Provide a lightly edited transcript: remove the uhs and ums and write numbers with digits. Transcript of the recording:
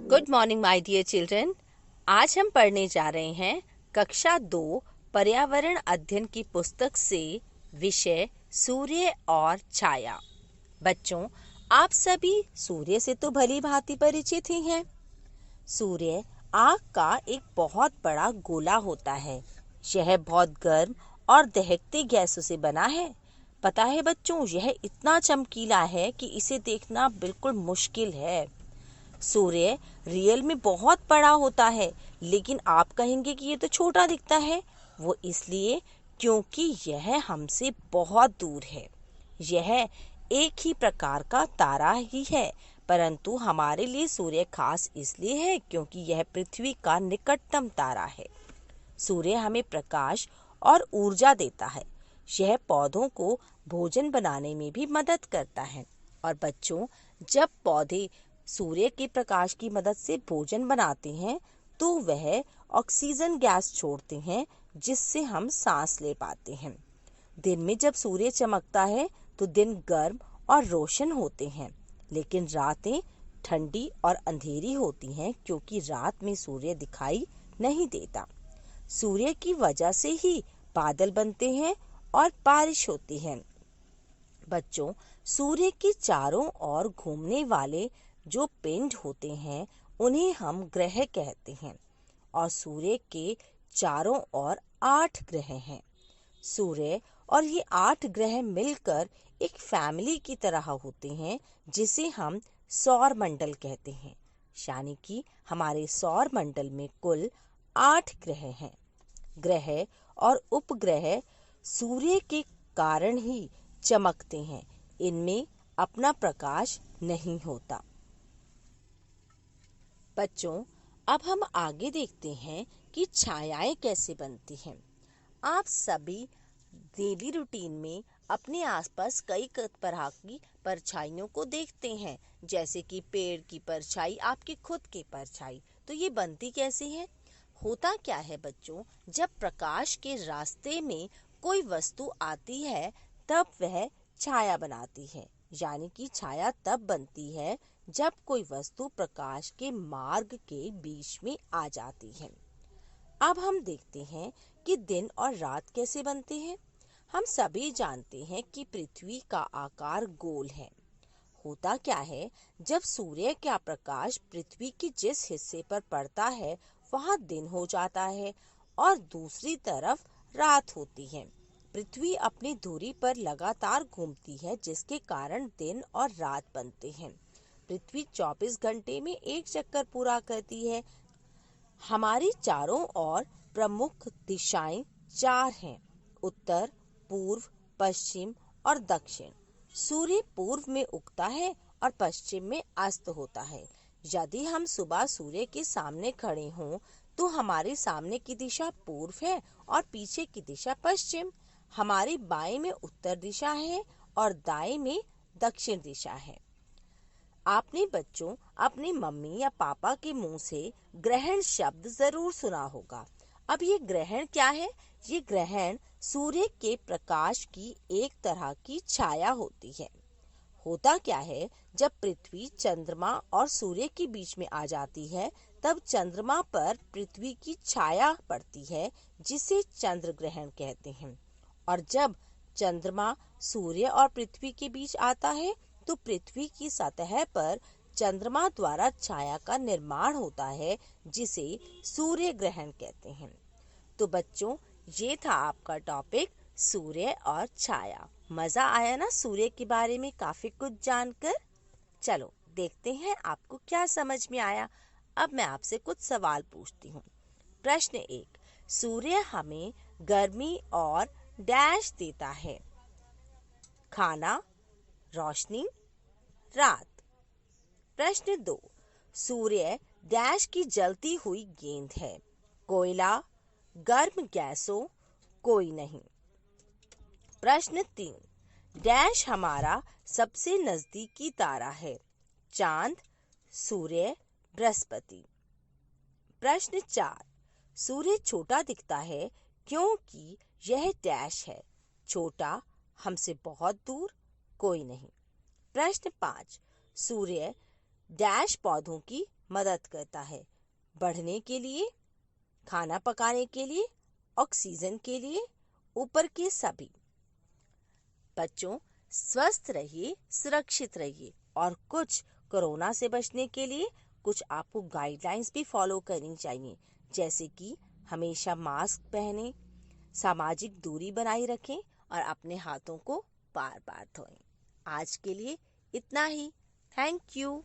Good morning my dear children. आज हम पढ़ने जा रहे हैं कक्षा 2 पर्यावरण अध्ययन की पुस्तक से विषय सूर्य और छाया। बच्चों, आप सभी सूर्य से तो भली भांति परिचित ही हैं। सूर्य आग का एक बहुत बड़ा गोला होता है। यह बहुत गर्म और दहकती गैसों से बना है। पता है बच्चों, यह इतना चमकीला है कि इसे देखना बिल्कुल मुश्किल है। सूर्य रियल में बहुत बड़ा होता है, लेकिन आप कहेंगे कि ये तो छोटा दिखता है। वो इसलिए क्योंकि यह हमसे बहुत दूर है। यह एक ही प्रकार का तारा ही है, परंतु हमारे लिए सूर्य खास इसलिए है क्योंकि यह पृथ्वी का निकटतम तारा है। सूर्य हमें प्रकाश और ऊर्जा देता है। यह पौधों को भोजन बनाने में भी मदद करता है। और बच्चों, जब पौधे सूर्य के प्रकाश की मदद से भोजन बनाते हैं तो वह ऑक्सीजन गैस छोड़ते हैं, जिससे हम सांस ले पाते हैं। दिन में जब सूर्य चमकता है तो दिन गर्म और रोशन होते हैं, लेकिन रातें ठंडी और अंधेरी होती हैं क्योंकि रात में सूर्य दिखाई नहीं देता। सूर्य की वजह से ही बादल बनते हैं और बारिश होती है। बच्चों, सूर्य के चारों ओर घूमने वाले जो पिंड होते हैं उन्हें हम ग्रह कहते हैं। और सूर्य के चारों ओर 8 ग्रह हैं। सूर्य और ये 8 ग्रह मिलकर एक फैमिली की तरह होते हैं, जिसे हम सौर मंडल कहते हैं। यानी कि हमारे सौर मंडल में कुल 8 ग्रह हैं। ग्रह और उपग्रह सूर्य के कारण ही चमकते हैं। इनमें अपना प्रकाश नहीं होता। बच्चों, अब हम आगे देखते हैं कि छायाएं कैसे बनती हैं। आप सभी डेली रूटीन में अपने आसपास कई तरह की परछाइयों को देखते हैं, जैसे कि पेड़ की परछाई, आपकी खुद की परछाई। तो ये बनती कैसे है? होता क्या है बच्चों, जब प्रकाश के रास्ते में कोई वस्तु आती है तब वह छाया बनाती है। यानी कि छाया तब बनती है जब कोई वस्तु प्रकाश के मार्ग के बीच में आ जाती है। अब हम देखते हैं कि दिन और रात कैसे बनते हैं। हम सभी जानते हैं कि पृथ्वी का आकार गोल है। होता क्या है, जब सूर्य का प्रकाश पृथ्वी के जिस हिस्से पर पड़ता है वहां दिन हो जाता है और दूसरी तरफ रात होती है। पृथ्वी अपनी धुरी पर लगातार घूमती है, जिसके कारण दिन और रात बनते हैं। पृथ्वी 24 घंटे में एक चक्कर पूरा करती है। हमारी चारों ओर प्रमुख दिशाएं 4 हैं: उत्तर, पूर्व, पश्चिम और दक्षिण। सूर्य पूर्व में उगता है और पश्चिम में अस्त होता है। यदि हम सुबह सूर्य के सामने खड़े हों तो हमारे सामने की दिशा पूर्व है और पीछे की दिशा पश्चिम। हमारी बाएं में उत्तर दिशा है और दाएं में दक्षिण दिशा है। आपने बच्चों अपनी मम्मी या पापा के मुंह से ग्रहण शब्द जरूर सुना होगा। अब ये ग्रहण क्या है? ये ग्रहण सूर्य के प्रकाश की एक तरह की छाया होती है। होता क्या है, जब पृथ्वी चंद्रमा और सूर्य के बीच में आ जाती है तब चंद्रमा पर पृथ्वी की छाया पड़ती है, जिसे चंद्र ग्रहण कहते हैं। और जब चंद्रमा सूर्य और पृथ्वी के बीच आता है तो पृथ्वी की सतह पर चंद्रमा द्वारा छाया का निर्माण होता है, जिसे सूर्य ग्रहण कहते हैं। तो बच्चों, ये था आपका टॉपिक सूर्य और छाया। मजा आया ना सूर्य के बारे में काफी कुछ जानकर? चलो देखते हैं आपको क्या समझ में आया। अब मैं आपसे कुछ सवाल पूछती हूँ। प्रश्न 1, सूर्य हमें गर्मी और डैश देता है? खाना, रोशनी, रात। प्रश्न 2, सूर्य डैश की जलती हुई गेंद है? कोयला, गर्म गैसों, कोई नहीं। प्रश्न 3, डैश हमारा सबसे नजदीकी तारा है? चांद, सूर्य, बृहस्पति। प्रश्न 4, सूर्य छोटा दिखता है क्योंकि यह डैश है? छोटा, हमसे बहुत दूर, कोई नहीं। प्रश्न 5, सूर्य डैश पौधों की मदद करता है, बढ़ने के लिए, खाना पकाने के लिए, ऑक्सीजन के लिए, ऊपर के सभी। बच्चों, स्वस्थ रहिए, सुरक्षित रहिए और कुछ कोरोना से बचने के लिए कुछ आपको गाइडलाइंस भी फॉलो करनी चाहिए, जैसे कि हमेशा मास्क पहनें, सामाजिक दूरी बनाए रखें और अपने हाथों को बार बार धोएं। आज के लिए इतना ही। Thank you.